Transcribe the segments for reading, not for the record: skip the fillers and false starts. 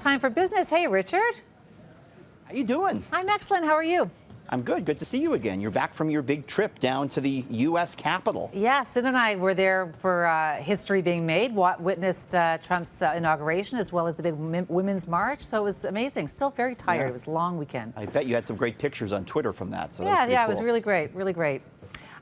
time for business. Hey, Richard. How you doing? I'm excellent. How are you? I'm good. Good to see you again. You're back from your big trip down to the U.S. Capitol. Yeah, Sid and I were there for history being made, witnessed Trump's inauguration as well as the big Women's March. So it was amazing. Still very tired. Yeah. It was a long weekend. I bet you had some great pictures on Twitter from that. So that was Yeah, cool. it was really great. Really great.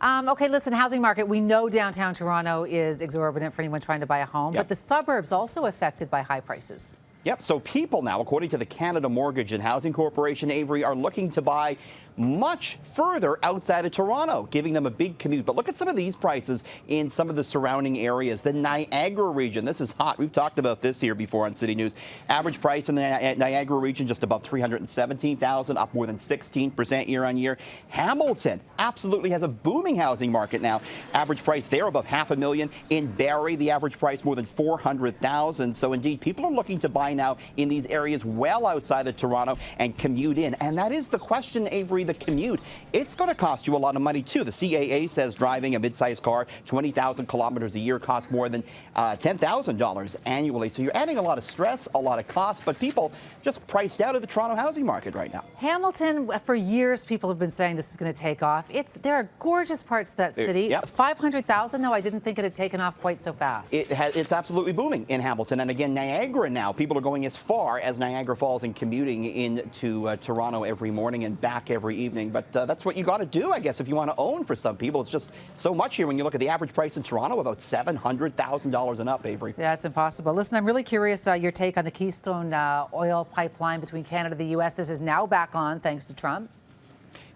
Okay, listen, housing market. We know downtown Toronto is exorbitant for anyone trying to buy a home, but the suburbs also affected by high prices. Yep. So people now, according to the Canada Mortgage and Housing Corporation, Avery, are looking to buy much further outside of Toronto, giving them a big commute. But look at some of these prices in some of the surrounding areas. The Niagara region, this is hot. We've talked about this here before on City News. Average price in the Niagara region just above $317,000, up more than 16% year on year. Hamilton absolutely has a booming housing market now. Average price there above $500,000. In Barrie, the average price more than $400,000. So indeed, people are looking to buy now in these areas well outside of Toronto and commute in. And that is the question, Avery. The commute, it's going to cost you a lot of money too. The CAA says driving a mid-sized car 20,000 kilometers a year costs more than $10,000 annually. So you're adding a lot of stress, a lot of cost, but people just priced out of the Toronto housing market right now. Hamilton, for years, people have been saying this is going to take off. There are gorgeous parts of that city. Yep. 500,000, though, I didn't think it had taken off quite so fast. It's absolutely booming in Hamilton. And again, Niagara now, people are going as far as Niagara Falls and commuting into Toronto every morning and back every evening. But that's what you got to do, I guess, if you want to own. For some people, it's just so much here when you look at the average price in Toronto, about $700,000 and up, Avery. Yeah, it's impossible. Listen, I'm really curious your take on the Keystone oil pipeline between Canada and the U.S. This is now back on thanks to Trump.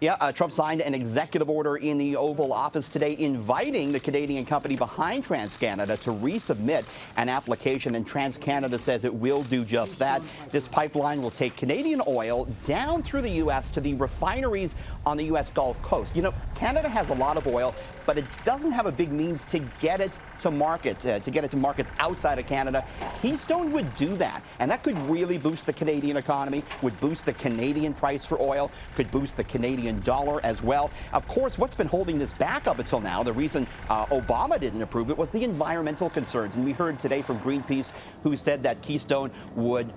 Yeah, Trump signed an executive order in the Oval Office today inviting the Canadian company behind TransCanada to resubmit an application, and TransCanada says it will do just that. This pipeline will take Canadian oil down through the U.S. to the refineries on the U.S. Gulf Coast. You know, Canada has a lot of oil, but it doesn't have a big means to get it to market, to get it to markets outside of Canada. Keystone would do that, and that could really boost the Canadian economy, would boost the Canadian price for oil, could boost the Canadian dollar as well. Of course, what's been holding this back up until now, the reason Obama didn't approve it, was the environmental concerns. And we heard today from Greenpeace, who said that Keystone would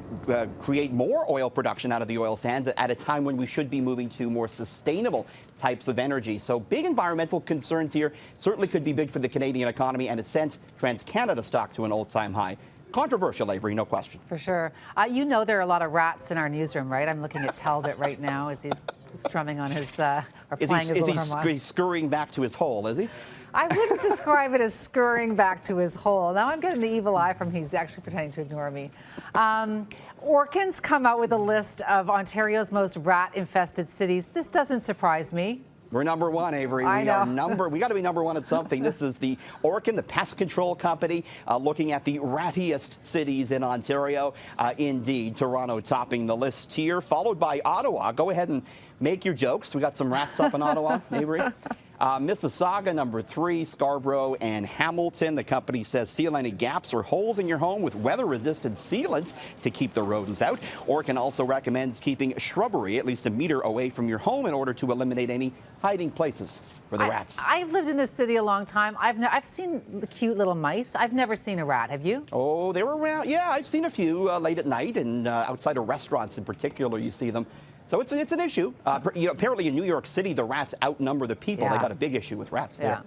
create more oil production out of the oil sands at a time when we should be moving to more sustainable types of energy. So big environmental concerns here certainly could be big for the Canadian economy, and it sent TransCanada stock to an all-time high. Controversial, Avery, no question. For sure. You know there are a lot of rats in our newsroom, right? I'm looking at Talbot right now as he's strumming on his, or playing his little harmonica. Is he scurrying back to his hole, is he? I wouldn't describe it as scurrying back to his hole. Now I'm getting the evil eye from he's actually pretending to ignore me. Orkin's come out with a list of Ontario's most rat-infested cities. This doesn't surprise me. We're number one, Avery. We got to be number one at something. This is the Orkin, the pest control company, looking at the rattiest cities in Ontario. Indeed, Toronto topping the list here, followed by Ottawa. Go ahead and make your jokes. We got some rats up in Ottawa, Avery. Mississauga, number 3, Scarborough and Hamilton. The company says seal any gaps or holes in your home with weather-resistant sealant to keep the rodents out. Orkin also recommends keeping shrubbery at least a meter away from your home in order to eliminate any hiding places for the rats. I've lived in this city a long time. I've seen the cute little mice. I've never seen a rat. Have you? Oh, they were around. Yeah, I've seen a few late at night, and outside of restaurants in particular, you see them. So it's an issue. Apparently in New York City, the rats outnumber the people. Yeah. They got a big issue with rats there.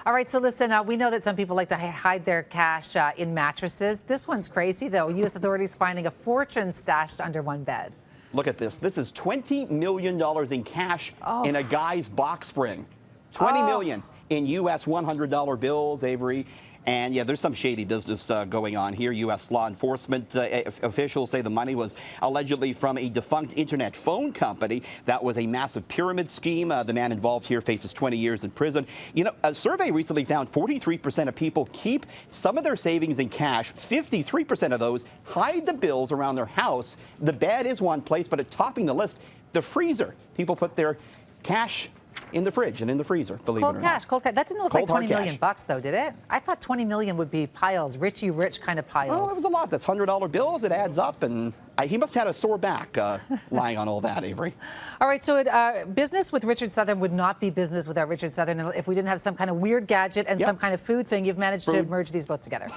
All right, so listen, we know that some people like to hide their cash in mattresses. This one's crazy, though. U.S. authorities finding a fortune stashed under one bed. Look at this. This is $20 million in cash in a guy's box spring. $20 million in U.S. $100 bills, Avery. And yeah, there's some shady business going on here. U.S. law enforcement officials say the money was allegedly from a defunct internet phone company. That was a massive pyramid scheme. The man involved here faces 20 years in prison. You know, a survey recently found 43% of people keep some of their savings in cash. 53% of those hide the bills around their house. The bed is one place, but topping the list, the freezer. People put their cash in the fridge and in the freezer, believe it or not. Cold cash. That didn't look like 20 million bucks, though, did it? I thought 20 million would be piles, Richie Rich kind of piles. Well, it was a lot. That's $100 bills. It adds up, and He must have had a sore back lying on all that, Avery. All right, so business with Richard Southern would not be business without Richard Southern if we didn't have some kind of weird gadget and some kind of food thing. You've managed to merge these both together.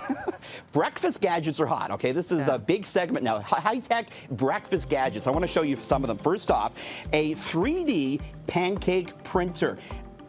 Breakfast gadgets are hot, okay? This is a big segment now. High-tech breakfast gadgets. I want to show you some of them. First off, a 3D pancake printer.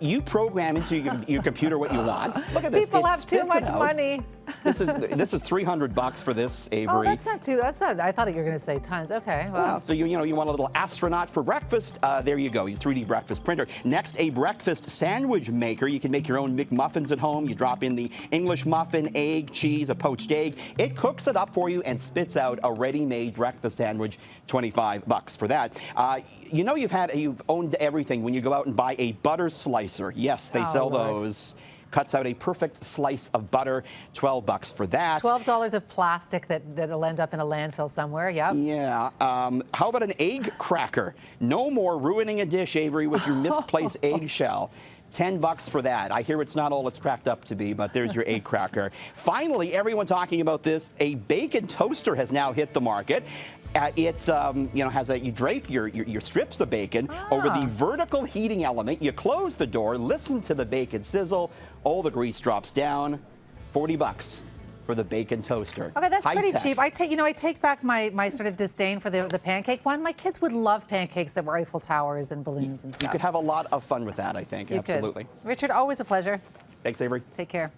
You program into your computer what you want. Look at this. People have too much money. This is $300 for this, Avery. Oh, that's not too. That's not. I thought you were going to say tons. Okay. Well. Yeah, so you want a little astronaut for breakfast? There you go. Your 3D breakfast printer. Next, a breakfast sandwich maker. You can make your own McMuffins at home. You drop in the English muffin, egg, cheese, a poached egg. It cooks it up for you and spits out a ready-made breakfast sandwich. $25 for that. You've owned everything when you go out and buy a butter slicer. Yes, they sell those. Cuts out a perfect slice of butter, $12 for that. $12 of plastic that'll end up in a landfill somewhere, yep. Yeah. How about an egg cracker? No more ruining a dish, Avery, with your misplaced eggshell. $10 for that. I hear it's not all it's cracked up to be, but there's your egg cracker. Finally, everyone talking about this, a bacon toaster has now hit the market. You drape your strips of bacon over the vertical heating element. You close the door, listen to the bacon sizzle. All the grease drops down. $40 for the bacon toaster. Okay, that's pretty cheap. I take back my sort of disdain for the pancake one. My kids would love pancakes that were Eiffel Towers and balloons and stuff. You could have a lot of fun with that, I think. Absolutely. Richard, always a pleasure. Thanks, Avery. Take care.